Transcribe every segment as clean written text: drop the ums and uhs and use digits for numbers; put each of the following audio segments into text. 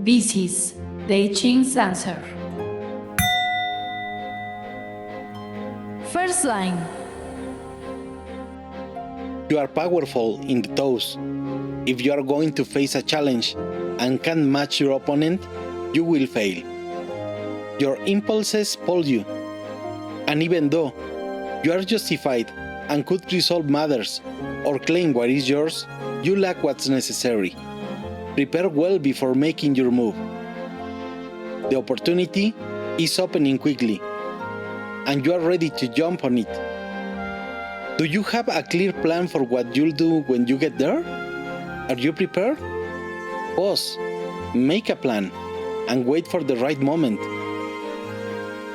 This is the Ching's answer. First line. You are powerful in the toes. If you are going to face a challenge and can't match your opponent, you will fail. Your impulses pull you, and even though you are justified and could resolve matters or claim what is yours, you lack what's necessary. Prepare well before making your move. The opportunity is opening quickly, and you are ready to jump on it. Do you have a clear plan for what you'll do when you get there? Are you prepared? Pause, make a plan, and wait for the right moment.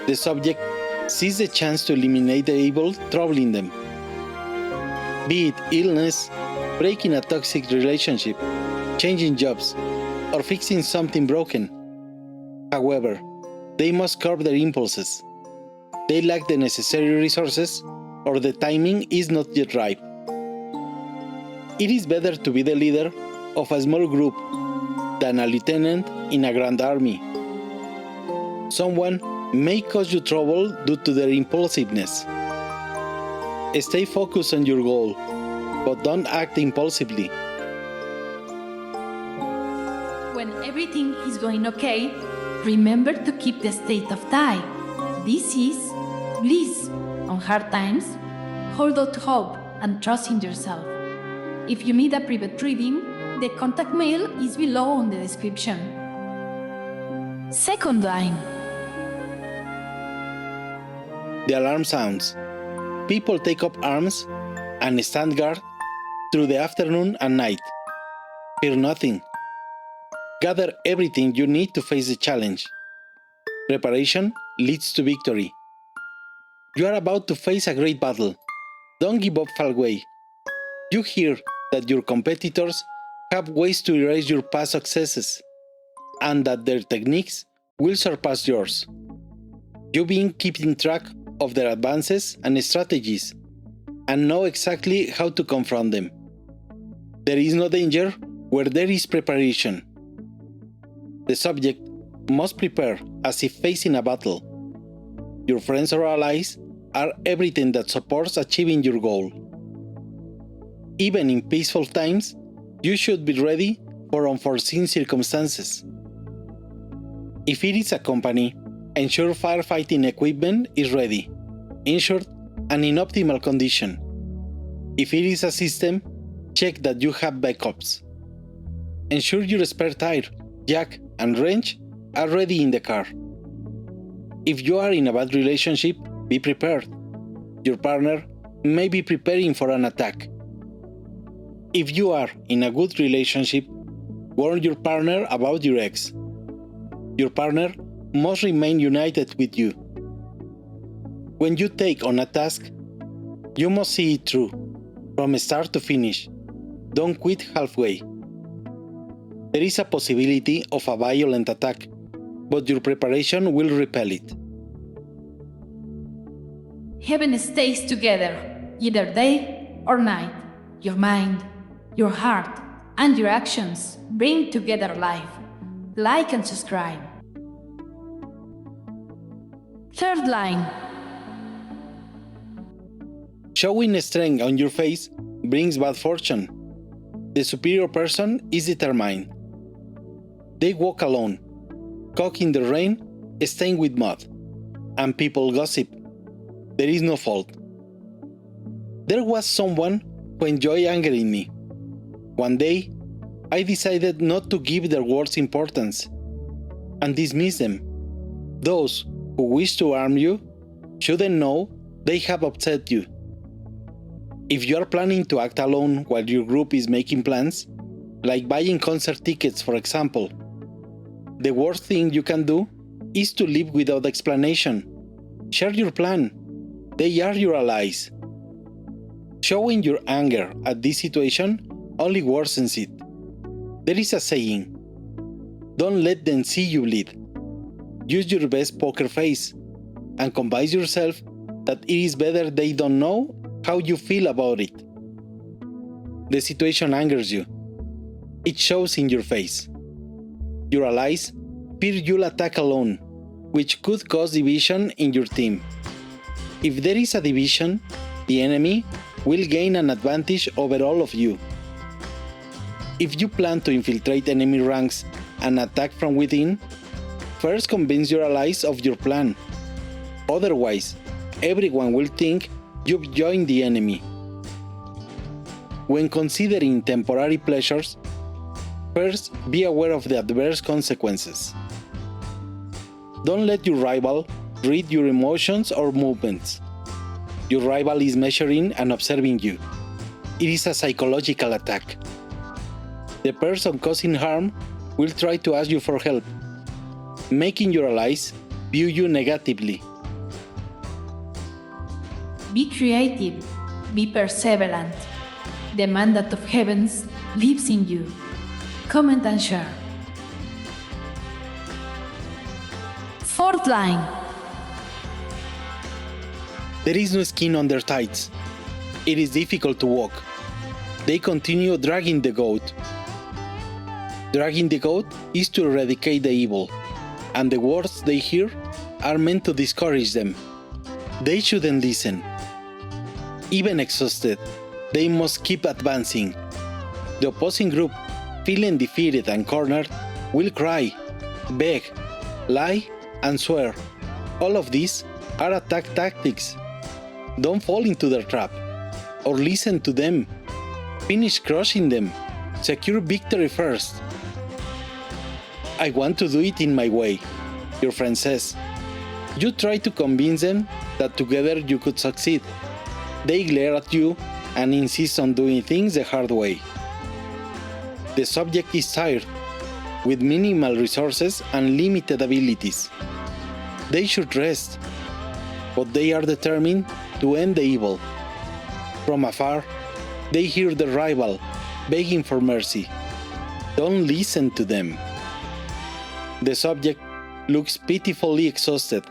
The subject sees the chance to eliminate the evil troubling them. Be it illness, breaking a toxic relationship, changing jobs, or fixing something broken. However, they must curb their impulses. They lack the necessary resources, or the timing is not yet ripe. It is better to be the leader of a small group than a lieutenant in a grand army. Someone may cause you trouble due to their impulsiveness. Stay focused on your goal, but don't act impulsively. When everything is going okay, remember to keep the state of tie. This is bliss. On hard times, hold out hope and trust in yourself. If you need a private reading, the contact mail is below on the description. Second line. The alarm sounds. People take up arms and stand guard through the afternoon and night. Fear nothing. Gather everything you need to face the challenge. Preparation leads to victory. You are about to face a great battle. Don't give up halfway. You hear that your competitors have ways to erase your past successes, and that their techniques will surpass yours. You've been keeping track of their advances and strategies, and know exactly how to confront them. There is no danger where there is preparation. The subject must prepare as if facing a battle. Your friends or allies are everything that supports achieving your goal. Even in peaceful times, you should be ready for unforeseen circumstances. If it is a company, ensure firefighting equipment is ready, insured, and in optimal condition. If it is a system, check that you have backups. Ensure your spare tire, jack, and wrench are ready in the car. If you are in a bad relationship, be prepared. Your partner may be preparing for an attack. If you are in a good relationship, warn your partner about your ex. Your partner must remain united with you. When you take on a task, you must see it through, from start to finish. Don't quit halfway. There is a possibility of a violent attack, but your preparation will repel it. Heaven stays together, either day or night. Your mind, your heart, and your actions bring together life. Like and subscribe. Third line. Showing strength on your face brings bad fortune. The superior person is determined. They walk alone, cock in the rain, stained with mud, and people gossip. There is no fault. There was someone who enjoyed angering me. One day, I decided not to give their words importance and dismiss them. Those who wish to harm you shouldn't know they have upset you. If you are planning to act alone while your group is making plans, like buying concert tickets for example, the worst thing you can do is to leave without explanation. Share your plan. They are your allies. Showing your anger at this situation only worsens it. There is a saying, don't let them see you bleed. Use your best poker face and convince yourself that it is better they don't know how you feel about it. The situation angers you. It shows in your face. Your allies fear you'll attack alone, which could cause division in your team. If there is a division, the enemy will gain an advantage over all of you. If you plan to infiltrate enemy ranks and attack from within, first convince your allies of your plan. Otherwise, everyone will think you've joined the enemy. When considering temporary pleasures, first be aware of the adverse consequences. Don't let your rival read your emotions or movements. Your rival is measuring and observing you. It is a psychological attack. The person causing harm will try to ask you for help, making your allies view you negatively. Be creative, be perseverant. The mandate of heavens lives in you. Comment and share. Fourth line. There is no skin on their tights. It is difficult to walk. They continue dragging the goat. Dragging the goat is to eradicate the evil, and the words they hear are meant to discourage them. They shouldn't listen. Even exhausted, they must keep advancing. The opposing group, feeling defeated and cornered, will cry, beg, lie, and swear. All of these are attack tactics. Don't fall into their trap, or listen to them. Finish crushing them. Secure victory first. I want to do it in my way, your friend says. You try to convince them that together you could succeed. They glare at you and insist on doing things the hard way. The subject is tired, with minimal resources and limited abilities. They should rest, but they are determined to end the evil. From afar, they hear the rival begging for mercy. Don't listen to them. The subject looks pitifully exhausted,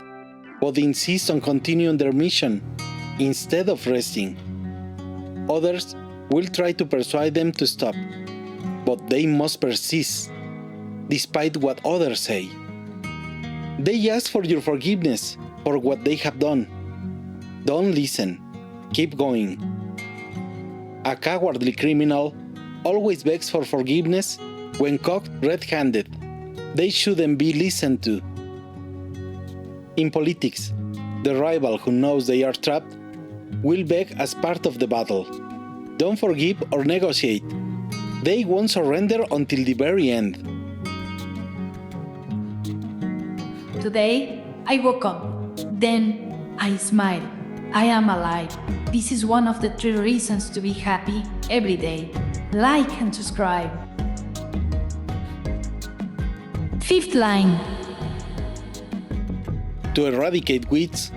but insists on continuing their mission instead of resting. Others will try to persuade them to stop, but they must persist, despite what others say. They ask for your forgiveness for what they have done. Don't listen. Keep going. A cowardly criminal always begs for forgiveness when caught red-handed. They shouldn't be listened to. In politics, the rival who knows they are trapped will beg as part of the battle. Don't forgive or negotiate. They won't surrender until the very end. Today, I woke up. Then, I smiled. I am alive. This is one of the 3 reasons to be happy every day. Like and subscribe. Fifth line. To eradicate weeds,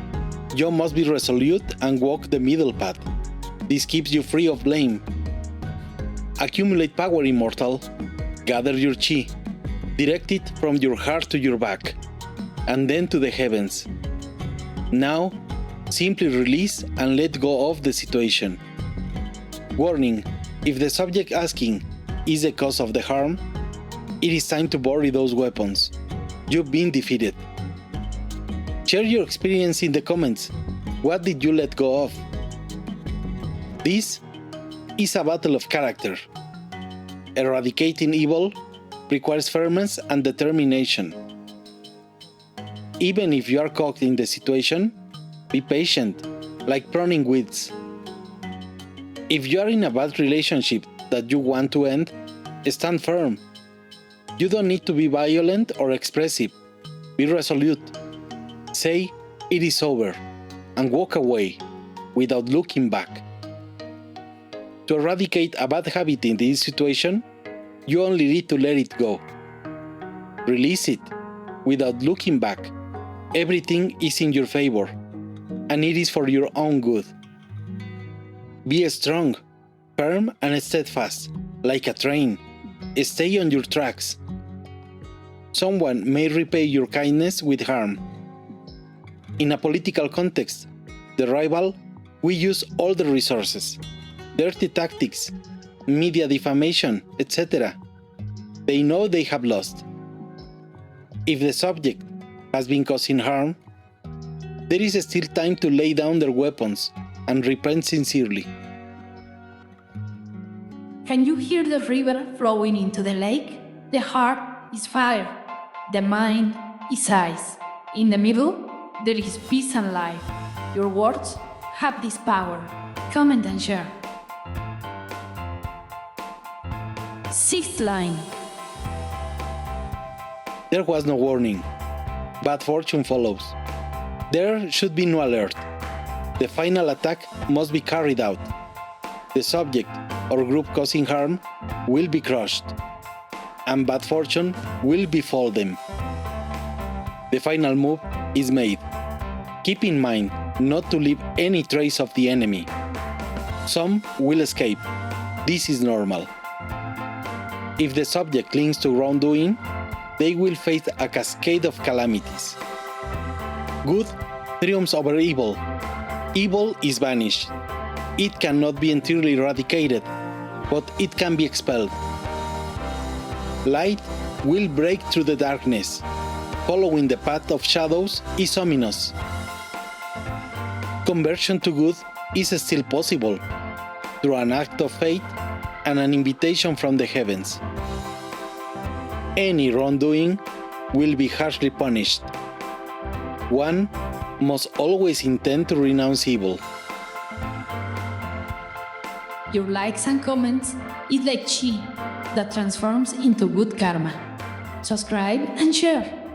you must be resolute and walk the middle path. This keeps you free of blame. Accumulate power, immortal. Gather your chi. Direct it from your heart to your back, and then to the heavens. Now, simply release and let go of the situation. Warning: if the subject asking is the cause of the harm, it is time to bury those weapons. You've been defeated. Share your experience in the comments. What did you let go of? This is a battle of character. Eradicating evil requires firmness and determination. Even if you are caught in the situation, be patient, like pruning weeds. If you are in a bad relationship that you want to end, stand firm. You don't need to be violent or expressive. Be resolute. Say, "It is over," and walk away without looking back. To eradicate a bad habit in this situation, you only need to let it go. Release it without looking back. Everything is in your favor, and it is for your own good. Be strong, firm, and steadfast, like a train. Stay on your tracks. Someone may repay your kindness with harm. In a political context, the rival will use all the resources, dirty tactics, media defamation, etc. They know they have lost. If the subject has been causing harm, there is still time to lay down their weapons and repent sincerely. Can you hear the river flowing into the lake? The heart is fire. The mind is ice. In the middle, there is peace and life. Your words have this power. Comment and share. 6th line. There was no warning. Bad fortune follows. There should be no alert. The final attack must be carried out. The subject or group causing harm will be crushed, and bad fortune will befall them. The final move is made. Keep in mind not to leave any trace of the enemy. Some will escape. This is normal. If the subject clings to wrongdoing, they will face a cascade of calamities. Good triumphs over evil. Evil is banished. It cannot be entirely eradicated, but it can be expelled. Light will break through the darkness. Following the path of shadows is ominous. Conversion to good is still possible through an act of faith and an invitation from the heavens. Any wrongdoing will be harshly punished. One must always intend to renounce evil. Your likes and comments is like chi that transforms into good karma. Subscribe and share.